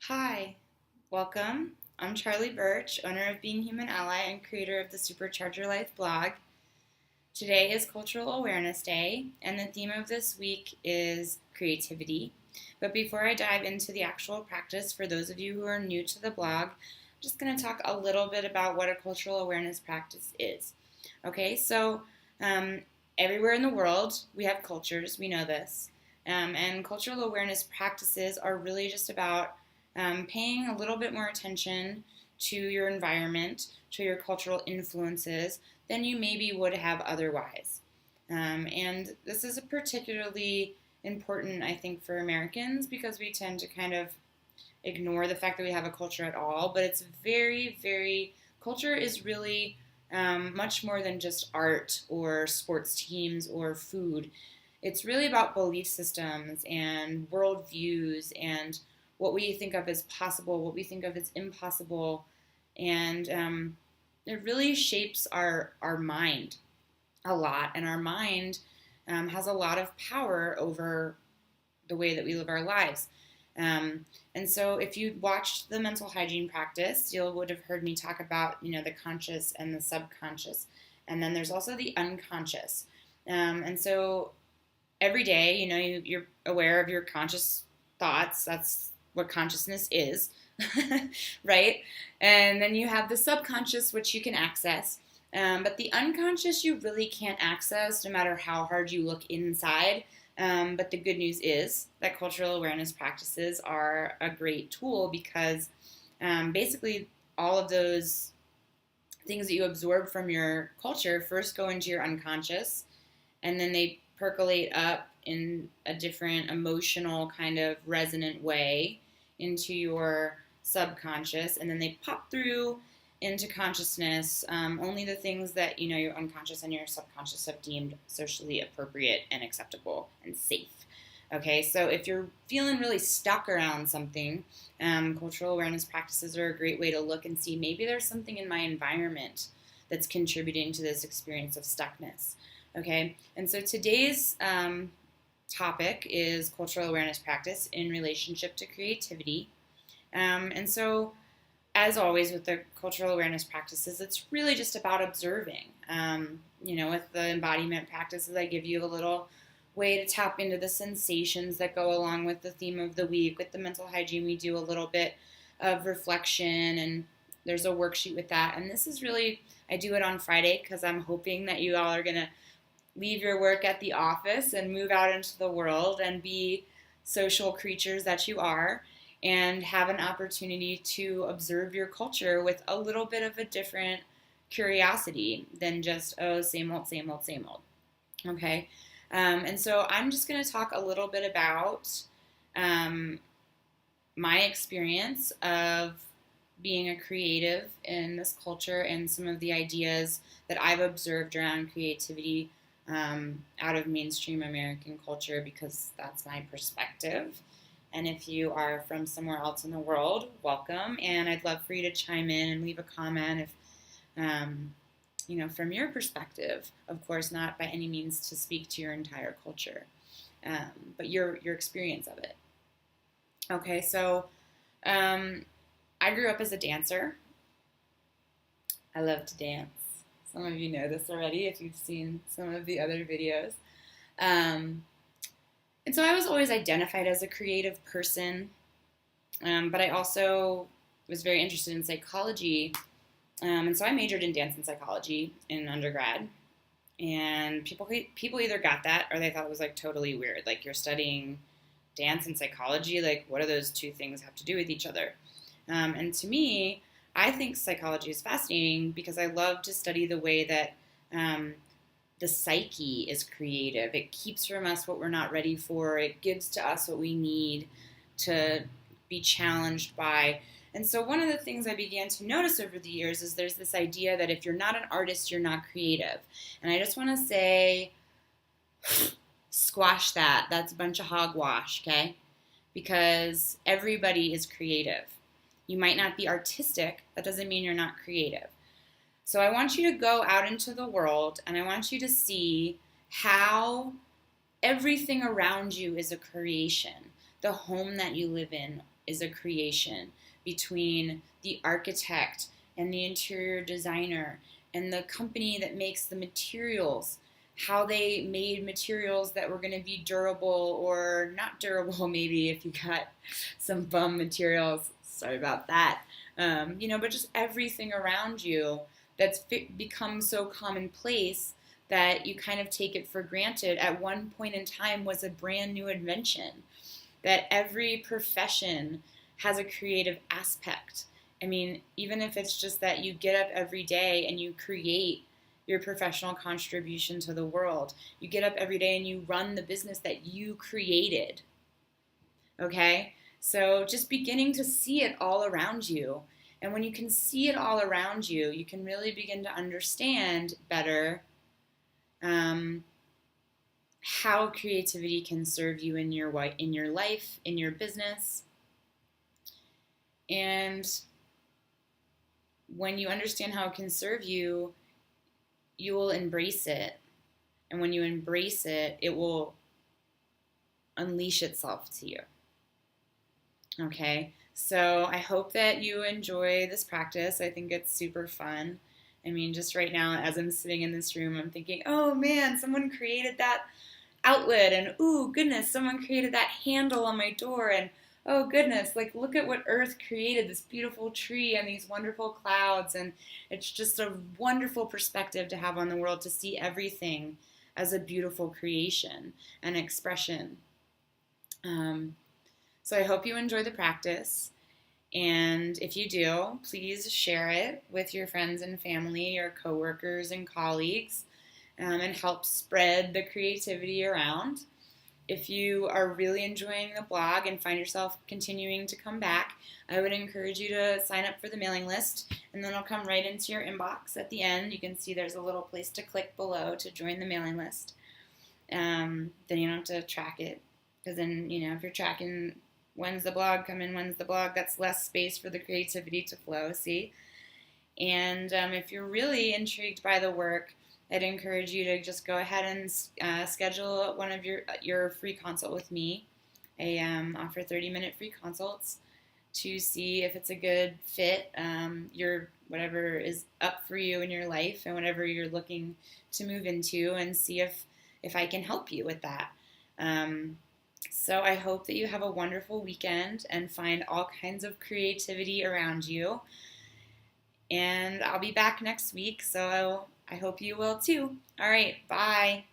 Hi, welcome. I'm Charlie Birch, owner of Being Human Ally and creator of the Supercharger Life blog. Today is Cultural Awareness Day, and the theme of this week is creativity. But before I dive into the actual practice, for those of you who are new to the blog, I'm just going to talk a little bit about what a cultural awareness practice is. Okay, so everywhere in the world we have cultures, we know this. And cultural awareness practices are really just about paying a little bit more attention to your environment, to your cultural influences, than you maybe would have otherwise. And this is a particularly important, I think, for Americans because we tend to kind of ignore the fact that we have a culture at all. But it's culture is really much more than just art or sports teams or food. It's really about belief systems and worldviews and what we think of as possible, what we think of as impossible, and it really shapes our mind a lot, and our mind has a lot of power over the way that we live our lives. And so, if you watched the mental hygiene practice, you would have heard me talk about the conscious and the subconscious, and then there's also the unconscious. And so, every day, you're aware of your conscious thoughts. That's what consciousness is, right? And then you have the subconscious, which you can access. But the unconscious you really can't access no matter how hard you look inside. But the good news is that cultural awareness practices are a great tool because basically all of those things that you absorb from your culture first go into your unconscious, and then they percolate up in a different emotional kind of resonant way into your subconscious, and then they pop through into consciousness. Only the things that your unconscious and your subconscious have deemed socially appropriate and acceptable and safe. Okay, so if you're feeling really stuck around something, cultural awareness practices are a great way to look and see maybe there's something in my environment that's contributing to this experience of stuckness. Okay, and so today's topic is cultural awareness practice in relationship to creativity. And so, as always with the cultural awareness practices, it's really just about observing. With the embodiment practices, I give you a little way to tap into the sensations that go along with the theme of the week. With the mental hygiene, we do a little bit of reflection, and there's a worksheet with that. And this is really, I do it on Friday because I'm hoping that you all are going to leave your work at the office and move out into the world and be social creatures that you are, and have an opportunity to observe your culture with a little bit of a different curiosity than just, oh, same old, same old, same old. Okay? And so I'm just going to talk a little bit about my experience of being a creative in this culture and some of the ideas that I've observed around creativity out of mainstream American culture, because that's my perspective. And if you are from somewhere else in the world, welcome. And I'd love for you to chime in and leave a comment if, from your perspective, of course, not by any means to speak to your entire culture, but your experience of it. Okay, so I grew up as a dancer. I love to dance. Some of you know this already if you've seen some of the other videos. And so I was always identified as a creative person, but I also was very interested in psychology. And so I majored in dance and psychology in undergrad. And people either got that or they thought it was like totally weird. Like, you're studying dance and psychology? Like, what do those two things have to do with each other? And to me, I think psychology is fascinating because I love to study the way that the psyche is creative. It keeps from us what we're not ready for. It gives to us what we need to be challenged by. And so one of the things I began to notice over the years is there's this idea that if you're not an artist, you're not creative. And I just want to say, squash that. That's a bunch of hogwash, okay? Because everybody is creative. You might not be artistic. That doesn't mean you're not creative. So I want you to go out into the world, and I want you to see how everything around you is a creation. The home that you live in, is a creation between the architect and the interior designer and the company that makes the materials, how they made materials that were going to be durable or not durable, maybe if you got some bum materials. Sorry about that. But just everything around you that's become so commonplace that you kind of take it for granted, at one point in time was a brand new invention. That every profession has a creative aspect. I mean, even if it's just that you get up every day and you create your professional contribution to the world. You get up every day and you run the business that you created. Okay? So just beginning to see it all around you. And when you can see it all around you, you can really begin to understand better how creativity can serve you in your life, in your business. And when you understand how it can serve you, you will embrace it. And when you embrace it, it will unleash itself to you. Okay? So I hope that you enjoy this practice. I think it's super fun. I mean, just right now, as I'm sitting in this room, I'm thinking, oh man, someone created that outlet, and ooh, goodness, someone created that handle on my door, and oh goodness, like look at what Earth created, this beautiful tree and these wonderful clouds, and it's just a wonderful perspective to have on the world, to see everything as a beautiful creation and expression. So I hope you enjoy the practice, and if you do, please share it with your friends and family, your coworkers and colleagues, and help spread the creativity around. If you are really enjoying the blog and find yourself continuing to come back, I would encourage you to sign up for the mailing list, and then it'll come right into your inbox at the end. You can see there's a little place to click below to join the mailing list. Then you don't have to track it, because then, if you're tracking when's the blog coming, when's the blog, that's less space for the creativity to flow, see? And if you're really intrigued by the work, I'd encourage you to just go ahead and schedule one of your free consult with me. I offer 30-minute free consults to see if it's a good fit, whatever is up for you in your life and whatever you're looking to move into, and see if I can help you with that. So I hope that you have a wonderful weekend and find all kinds of creativity around you. And I'll be back next week, so I hope you will too. All right, bye.